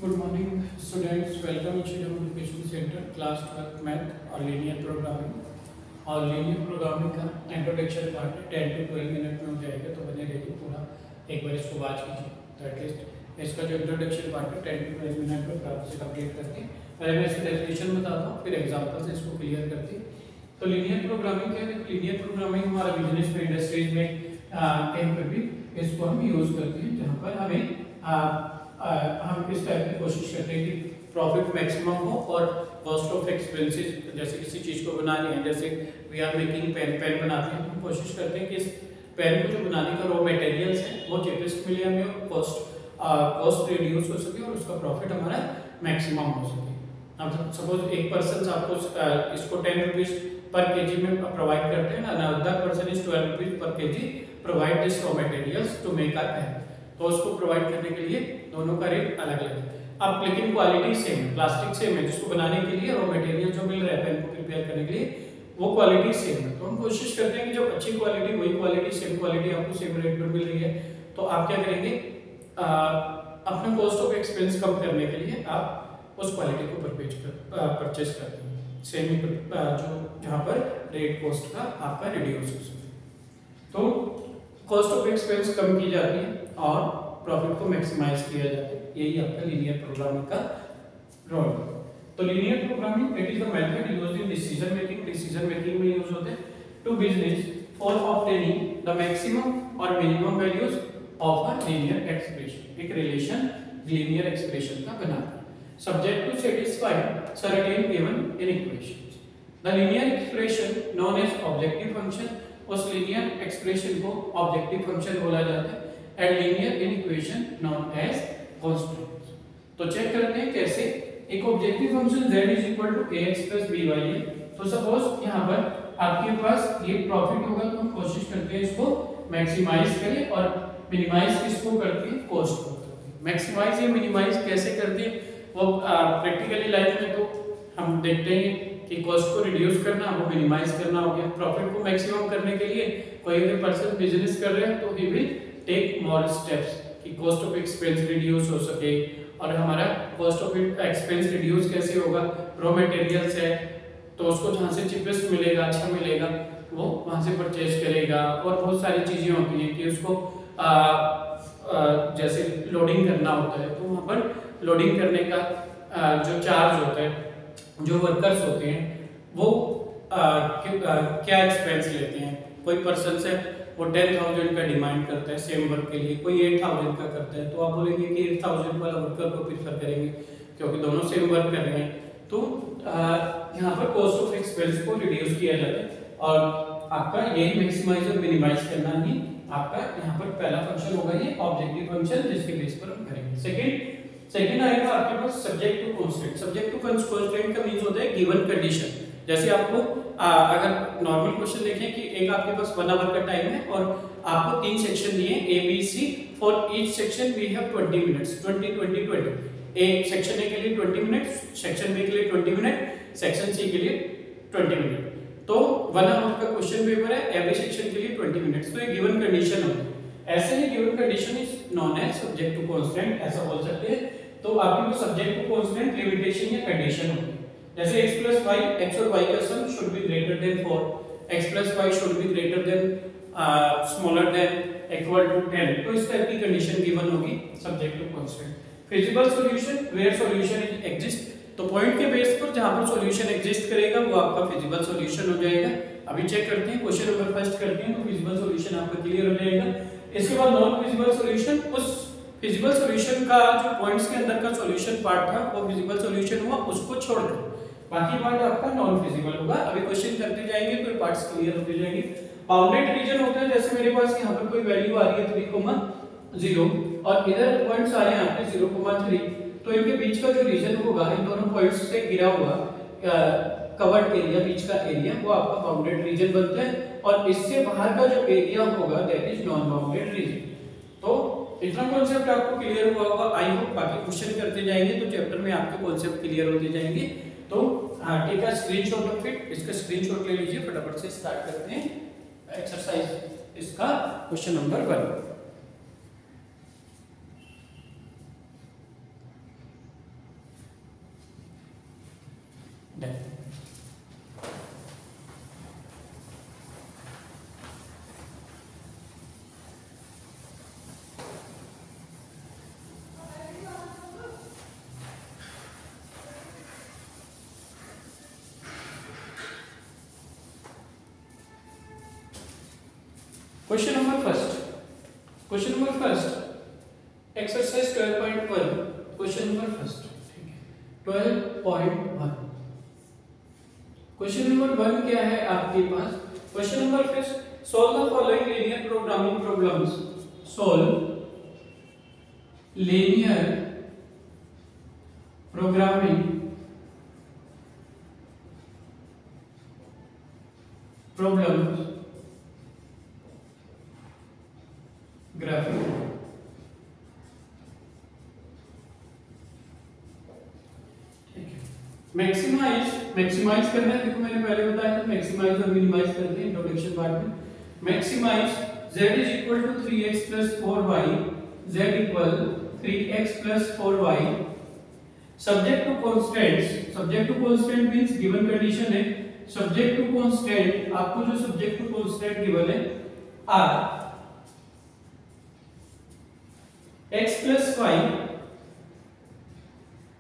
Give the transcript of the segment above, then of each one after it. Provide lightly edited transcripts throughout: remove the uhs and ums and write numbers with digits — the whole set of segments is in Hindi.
Good morning, students. Welcome to the Education Center, Class 12 Math और Linear Programming. और लीनियर प्रोग्रामिंग का इंट्रोडक्शन पार्ट 10 to 12 मिनट में हो जाएगा, तो बने रहिए पूरा एक बार इसको वॉच कीजिए। एटलीस्ट इसका जो इंट्रोडक्शन पार्ट है 10 to 12 मिनट में प्राप्त से कंप्लीट करके पहले मैं इसकी डेफिनेशन बताता हूँ, फिर एग्जाम्पल से इसको क्लियर करते हैं। तो लीनियर प्रोग्रामिंग क्या है? लीनियर प्रोग्रामिंग हमारा बिजनेस में, इंडस्ट्रीज में कहीं पर भी इसको हम यूज करते हैं, जहाँ पर हमें हम इस टाइप की कोशिश करते हैं कि प्रॉफिट मैक्सिमम हो और कॉस्ट ऑफ एक्सपेंसेस, जैसे किसी चीज़ को बना रहे हैं, जैसे वी आर मेकिंग पेन बनाते हैं, तो हम कोशिश करते हैं कि इस पेन को जो बनाने का रॉ मटेरियल्स है वो चीपेस्ट मिले हमें और कॉस्ट रिड्यूस हो सके और उसका प्रॉफिट हमारा मैक्सिमम हो सके। अब सपोज एक पर्सन आपको इसको 10 रुपीज पर केजी में प्रोवाइड करते हैं, another person is 12 rupees per KG provide this raw materials to make our pen. तो उसको प्रोवाइड करने के लिए दोनों का रेट अलग अलग है। अब लेकिन क्वालिटी सेम है, प्लास्टिक सेम है, जिसको बनाने के लिए रॉ मटेरियल जो मिल रहा है पेन को प्रिपेयर करने के लिए वो क्वालिटी सेम है। तो हम कोशिश करते हैं कि जब अच्छी क्वालिटी, वही क्वालिटी, सेम क्वालिटी आपको सेम रेट पर मिल रही है, तो आप क्या करेंगे, अपना कॉस्ट ऑफ एक्सपेंस कम करने के लिए आप उस क्वालिटी को परचेज करते हैं, सेम जो जहाँ पर रेट कॉस्ट का आपका रिड्यूस हो सके। तो कॉस्ट ऑफ एक्सपेंस कम की जाती है और प्रॉफिट को मैक्सिमाइज किया जाता है। यही आपका लीनियर प्रोग्रामिंग का रोल है। तो linear programming it is the method used in decision making में यूज होते हैं to business for obtaining the maximum और minimum values of a linear expression. एक रिलेशन लीनियर एक्सप्रेशन का बनाता है subject to satisfy certain given inequations. The linear expression known as objective function, उस लीनियर एक्सप्रेशन को ऑब्जेक्टिव फंक्शन बोला जाता है, and linear equation known as constant. तो चेक करते हैं कैसे। एक objective function z is equal to ax plus by है, तो सपोज यहाँ पर आपके पास ये प्रॉफिट होगा, तो हम कोशिश करते हैं इसको मैक्सिमाइज करें और मिनिमाइज किसको करते हैं, कॉस्ट को करते हैं। मैक्सिमाइज या मिनिमाइज कैसे करते हैं वो प्रैक्टिकली लाइफ में तो हम देखते हैं कि कॉस्ट को रिड्यूस करना, वो मिनिमाइज करना हो गया। प्रॉफिट को मैक्सिमम करने के लिए कोई भी पर्सन बिजनेस कर रहे हैं तो he will take more steps कि कॉस्ट ऑफ एक्सपेंस रिड्यूस हो सके। और हमारा कॉस्ट ऑफ एक्सपेंस रिड्यूस कैसे होगा, रॉ मटेरियल्स है तो उसको जहाँ से चीपेस्ट मिलेगा, अच्छा मिलेगा, वो वहाँ से परचेज करेगा। और बहुत सारी चीज़ें होती हैं कि उसको जैसे लोडिंग करना होता है, तो वहाँ पर लोडिंग करने का जो चार्ज होता है, जो वर्कर्स होते हैं वो क्या एक्सपेंस लेते हैं। कोई पर्सन से वो 10,000 का डिमांड करता है सेम वर्क के लिए, कोई 8,000 का करता है, तो आप बोलेंगे कि 8,000 वाला वर्कर को प्रीफर करेंगे क्योंकि दोनों सेम वर्क कर रहे हैं। तो यहाँ पर कॉस्ट ऑफ एक्सपेंस को रिड्यूस किया जाता है और आपका यही मैक्सिमाइज और मिनिमाइज करना ही आपका यहाँ पर पहला फंक्शन होगा, ये ऑब्जेक्टिव फंक्शन जिसके बेस पर हम करेंगे। सेकंड आएगा आपके पास subject to constant. Subject to constant का मींस होता है गिवन कंडीशन। जैसे आपको अगर नॉर्मल क्वेश्चन देखें कि एक आपके पास 1 आवर का टाइम है और आपको 3 सेक्शन दिए A B C, for each section we have 20 minutes, 20 एक सेक्शन ए के लिए 20 मिनट, सेक्शन बी के लिए 20 मिनट, सेक्शन सी के लिए 20 मिनट। तो 1 आवर का क्वेश्चन पेपर है, एवरी सेक्शन के लिए 20 मिनट्स। तो ये गिवन कंडीशन होती है। ऐसे ही given condition is known as subject to constant, ऐसा बोल सकते हैं। तो आपके पास सब्जेक्ट टू कांस्टेंट लिमिटेशन या कंडीशन होती है। जैसे x plus y, x और y का सम should be greater than 4, x plus y should be greater than smaller than equal to 10। तो इस टाइप की कंडीशन गिवन होगी subject to constant. Feasible solution where solution exist, तो पॉइंट के बेस पर जहां पर सॉल्यूशन एग्जिस्ट करेगा वो आपका फिजिबल सॉल्यूशन हो जाएगा। अभी चेक करते हैं, क्वेश्चन नंबर फर्स्ट करते हैं, तो फिजिबल सॉल्यूशन आपका क्लियर हो जाएगा। इसके बाद नॉन फिजिबल सॉल्यूशन, उस फिजिबल सॉल्यूशन का जो पॉइंट्स के अंदर का सॉल्यूशन पार्ट था वो फिजिबल सॉल्यूशन हुआ, उसको छोड़कर बाकी पार्ट आपका नॉन फिजिबल होगा। अभी क्वेश्चन करते जाएंगे तो पार्ट्स क्लियर होते जाएंगे। बाउंडेड रीजन होता है, जैसे मेरे पास यहाँ पर कोई वैल्यू आ रही है 3,0 और इधर पॉइंट्स आ रहे हैं आपके 0,3, तो इनके बीच का जो रीजन होगा, इन दोनों पॉइंट्स से घिरा हुआ कवर्ड एरिया, बीच का एरिया, वो आपका बाउंडेड रीजन बनता है। और इससे बाहर का जो एरिया होगा that is non bounded reason. तो इतना कॉन्सेप्ट आपको क्लियर हुआ होगा, आई होप। बाकी क्वेश्चन करते जाएंगे तो चैप्टर में आपके कॉन्सेप्ट क्लियर होते जाएंगे। तो take a screenshot of it, इसका स्क्रीनशॉट ले लीजिए, फटाफट से स्टार्ट करते हैं एक्सरसाइज इसका question number 1। Question number first exercise 12.1 question number first, ठीक है 12.1 क्वेश्चन नंबर 1 क्या है आपके पास। Question number first, solve the following linear programming problems. Solve linear programming problems graphic. Maximise करना है, देखो मैंने पहले बताया था मैक्सिमाइज और मिनिमाइज करते हैं इंट्रोडक्शन पार्ट में। Maximize z is equal to 3x plus 4y, z equal 3x plus 4y subject to constants. Subject to constant means given condition है, सब्जेक्ट टू कांस्टेंट, आपको जो सब्जेक्ट टू कांस्टेंट गिवन है r x plus y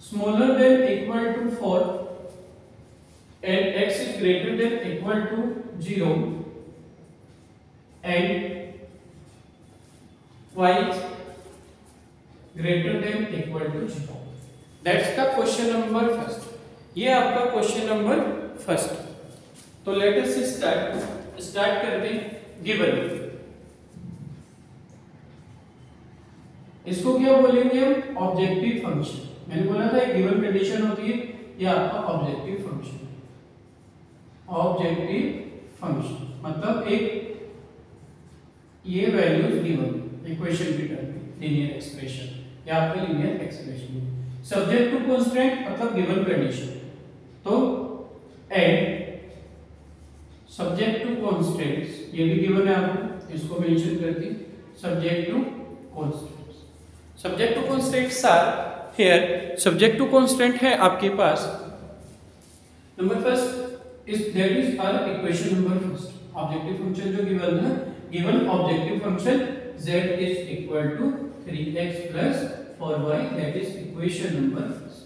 smaller than equal to 4 and x is greater than equal to 0 and y is greater than equal to 0। That's the question number first। ये आपका क्वेश्चन नंबर फर्स्ट। तो लेट अस स्टार्ट करते हैं। गिवन, इसको क्या बोलेंगे हम, ऑब्जेक्टिव फंक्शन। मैंने बोला था एक गिवन कंडीशन होती है, ये आपका ऑब्जेक्टिव फंक्शन। ऑब्जेक्टिव फंक्शन मतलब एक ये वैल्यूज गिवन इक्वेशन की टर्म में, लीनियर एक्सप्रेशन या आपका linear expression. Subject to constant मतलब गिवन कंडीशन, तो एंड सब्जेक्ट टू कांस्टेंट्स ये भी गिवन है आपको, इसको मेंशन करके subject to constant. Subject to constants are here, subject to constant है आपके पास number first is that is our equation number first. Objective function जो गिवन है, given objective function z is equal to 3x plus 4y, that is equation number first.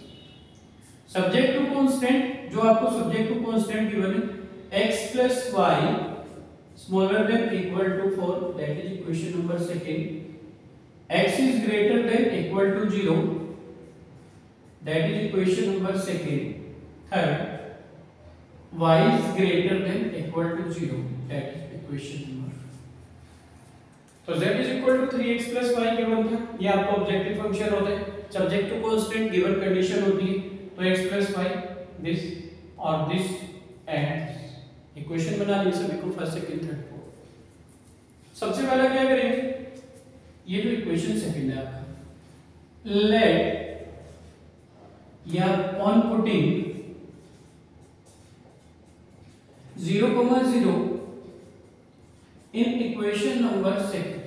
Subject to constant जो आपको सब्जेक्ट टू कांस्टेंट गिवन है x plus y smaller than equal to 4, that is equation number second. x is greater than equal to 0, that is equation number second. Third, y is greater than equal to 0, that is equation number। तो z is equal to 3x plus y given था, ये आपका ऑब्जेक्टिव फंक्शन होता है। Subject to constant given condition होती है, तो x plus y दिस और दिस एंड इक्वेशन बना ली सभी को फर्स्ट सेकंड थर्ड फोर्थ। सबसे पहला क्या करेंगे, ये जो इक्वेशन सेकंड है आपका, लेट या on putting 0,0 in equation number second,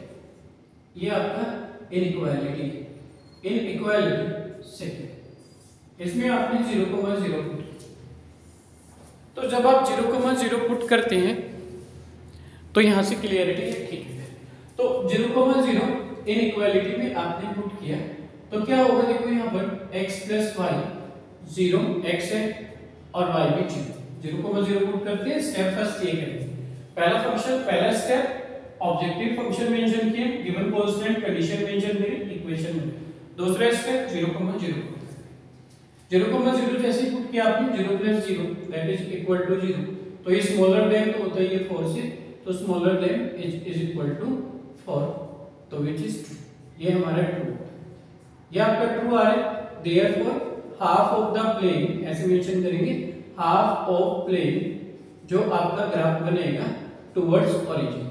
ये आपका इनइक्वालिटी सेकंड, इसमें आपने 0,0 पुट। तो जब आप 0,0 पुट करते हैं तो यहां से क्लियरिटी है, ठीक है। तो 0,0 इनइक्वालिटी में आपने पुट किया तो क्या होगा, देखो यहाँ पर x प्लस वाई 0, x है और y भी 0,0 पुट करते हैं। स्टेप फर्स्ट ये करेंगे, पहला स्टेप ऑब्जेक्टिव फंक्शन मेंशन किए, गिवन कांस्टेंट कंडीशन मेंशन करी इक्वेशन में। दूसरा स्टेप 0,0 जैसे पुट किया आपने 0 plus 0 that is equal to 0, तो ये स्मॉलर देन तो होता है ये 4 से, तो smaller than is equal to 4, तो विच इज ट्रू, ये हमारा ट्रू, ये आपका ट्रू आ रहा है। Therefore half of the plane ऐसे मेंशन करेंगे, हाफ ऑफ प्लेन जो आपका ग्राफ बनेगा टुवर्ड्स ओरिजिन,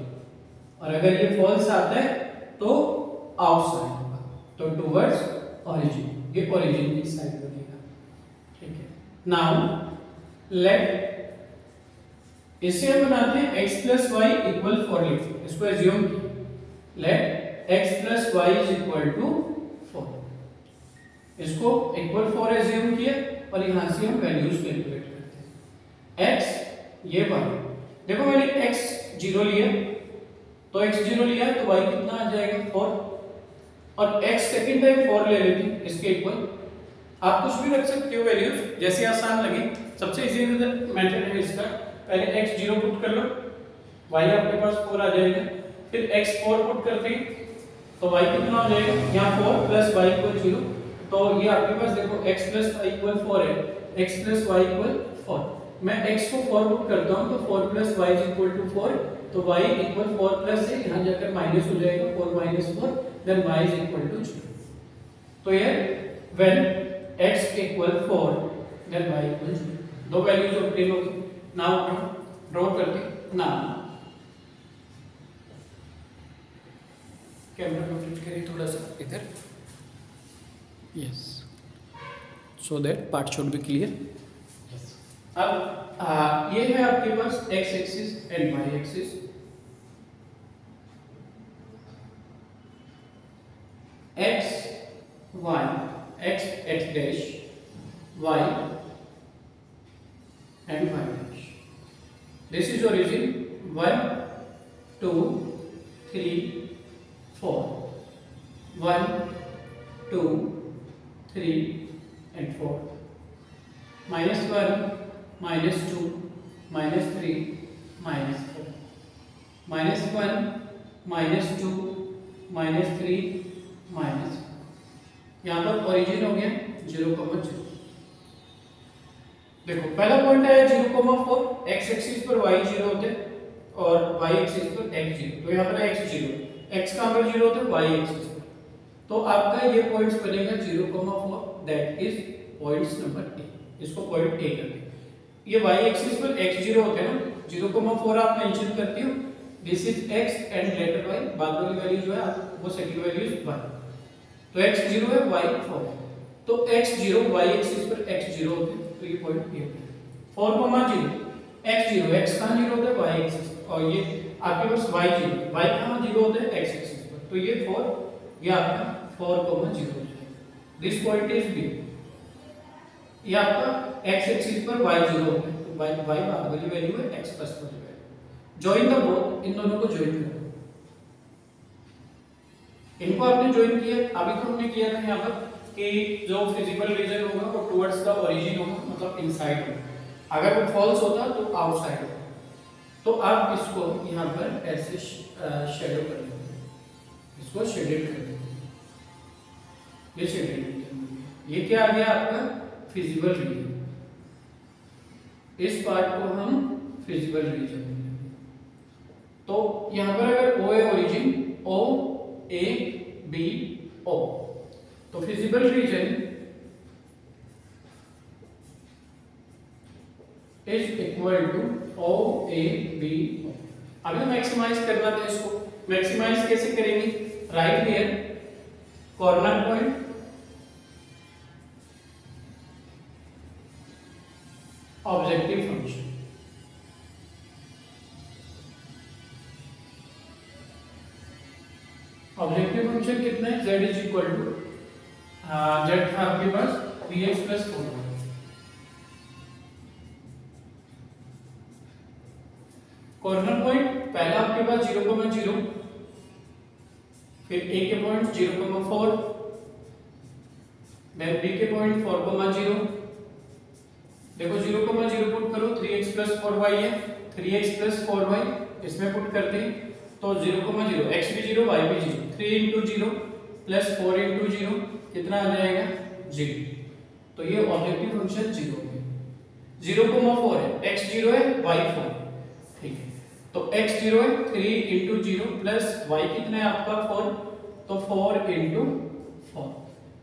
और अगर ये फॉल्स आता है तो आउटसाइड होगा, तो टुवर्ड्स ओरिजिन, ये ओरिजिन की साइड बनेगा, ठीक है। नाउ लेट इसे हम बनाते हैं x प्लस वाई इक्वल 4 लिखते हैं, इसको एज्यूम किया, let x plus Y is equal to 4, इसको इक्वल 4 एज्यूम किया और यहां से हम वैल्यूज कैलकुलेट करते हैं। x ये 1, देखो मैंने x 0 लिया तो x0 लिया तो y कितना आ जाएगा 4, और x सेकंड टाइम 4 ले लेते हैं इसके इक्वल। आप कुछ भी रख सकते हो वैल्यूज जैसे आसान लगे, सबसे इजी मेथड है इसका, पहले x0 पुट कर लो, y आपके पास 4 आ जाएगा, फिर x4 पुट करते हैं तो y कितना हो जाएगा, यहाँ 4 प्लस y इक्वल 0, तो ये आपके पास देखो x प्लस y इक्वल 4 है, x प्लस y इक्वल 4, मैं x को 4 पुट करता हूँ तो 4 plus y is equal to 4, तो y इक्वल 4 प्लस से यहाँ जाकर माइनस हो जाएगा 4 minus 4, then y is equal to 0। तो ये when x equal 4 then y equal 0, दो वैल्यूज ऑब्टेन होगी। नाउ ड्रॉ करते, नाउ कैमरा रोटेट करिए थोड़ा सा इधर, yes, so that part should be clear. अब ये है आपके पास x axis and y axis. x y x x dash y and y dash. This is origin 1 2 3 4, 1 2 3 and 4, minus 1 minus 2 minus 3 minus 4, minus 1 minus 2 minus 3 minus 4। यहाँ पर ओरिजिन हो गया 0,0। देखो पहला पॉइंट है 0,4, x एक्सिस पर y 0 होते हैं और y एक्सिस पर x 0, तो यहाँ पर x 0, x कहाँ पर 0 होता है, y एक्सिस पर, तो आपका ये पॉइंट्स बनेगा 0,4, that is points number A, इसको पॉइंट ए करते हैं। ये y एक्सिस पर x 0 होते हैं ना, 0,4 आप मेंशन करते हो, this is x and later y, बाद वाली वैल्यू जो है वो सेकंड वैल्यू इज y, तो x 0 है y 4 है, तो x 0 y एक्सिस पर x 0 होते हैं, तो ये पॉइंट ए है। 4, 0 x 0, x कहाँ 0 होता है, y एक्सिस पर, और ये आपके पास y 0, y कहाँ 0 होता है, x एक्सिस पर, तो ये 4, ये आपका 4, 0 हो जाएगा। दिस पॉइंट इज बी, ये आपका x एक्सिस पर y 0 होता है, तो y बाद वाली वैल्यू है, x फर्स्ट वाली वैल्यू। जॉइन द बोथ, इन दोनों को जॉइन करो, इनको आपने जॉइन किया, अभी तो हमने किया था यहाँ पर कि जो फिजिकल रीजन होगा वो टुवर्ड्स द ओरिजिन होगा, मतलब इनसाइड होगा, अगर वो फॉल्स होता तो आउटसाइड होगा। तो आप इसको यहाँ पर ऐसे शेडो कर लेंगे, इसको शेडेड कर देंगे, ये शेडेड, ये क्या आ गया आपका फिजिबल रीजन, इस पार्ट को हम फिजिबल रीजन, तो यहाँ पर अगर O है origin, O A B O, तो feasible region is equal to O A B O। अभी मैक्सिमाइज करना था, इसको मैक्सिमाइज कैसे करेंगे, right here corner point, objective function, objective function कितना है, z is equal to z था आपके पास 3x plus 4y, corner point पहला आपके पास 0,0, फिर a के पॉइंट 0,4, देन b के पॉइंट 4,0, देखो 0,0 पुट करो, 3x प्लस 4y है, 3x प्लस 4y इसमें पुट करते हैं, तो 0,0 x भी 0 y भी 0, 3 इंटू 0 प्लस 4 इंटू 0 कितना आ जाएगा 0, तो ये ऑब्जेक्टिव फंक्शन 0 है, 0,4 है, x 0 है y 4, ठीक है, तो x 0 है, 3 इंटू 0 प्लस y कितना है आपका 4, तो 4 इंटू 4,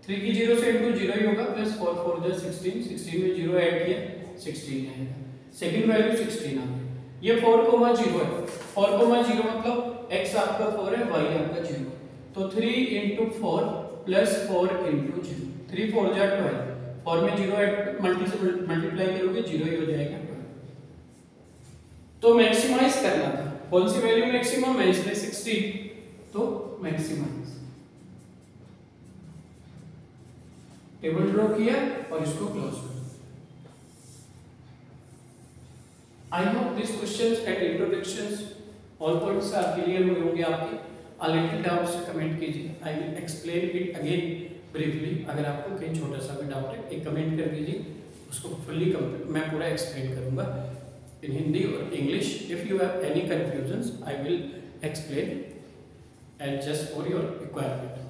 3 की 0 से इंटू 0 ही होगा, प्लस 4 4 जो 16, 16 में 0 ऐड किया 16 आएगा, सेकंड वैल्यू 16 आ गई। ये 4,0 है, 4,0 मतलब x आपका 4 है, y आपका 0, तो 3 इंटू 4 प्लस 4 इंटू 0, 3 4 जा 12, 4 में 0 ऐड मल्टीप्लाई करोगे 0 ही हो जाएगा 12। तो मैक्सिमाइज करना था, कौन सी वैल्यू मैक्सिमम है, इसमें 16, तो मैक्सिमाइज, टेबल ड्रॉ किया और इसको क्लोज कर। I hope this questions and introductions all points are clear हुए होंगे आपके। अगर डाउट्स कमेंट कीजिए, I will explain it again briefly. अगर आपको कहीं छोटा सा भी डाउट है एक कमेंट कर दीजिए, उसको फुल्ली मैं पूरा एक्सप्लेन करूंगा in Hindi or English. If you have any confusions, I will explain and just for your requirement.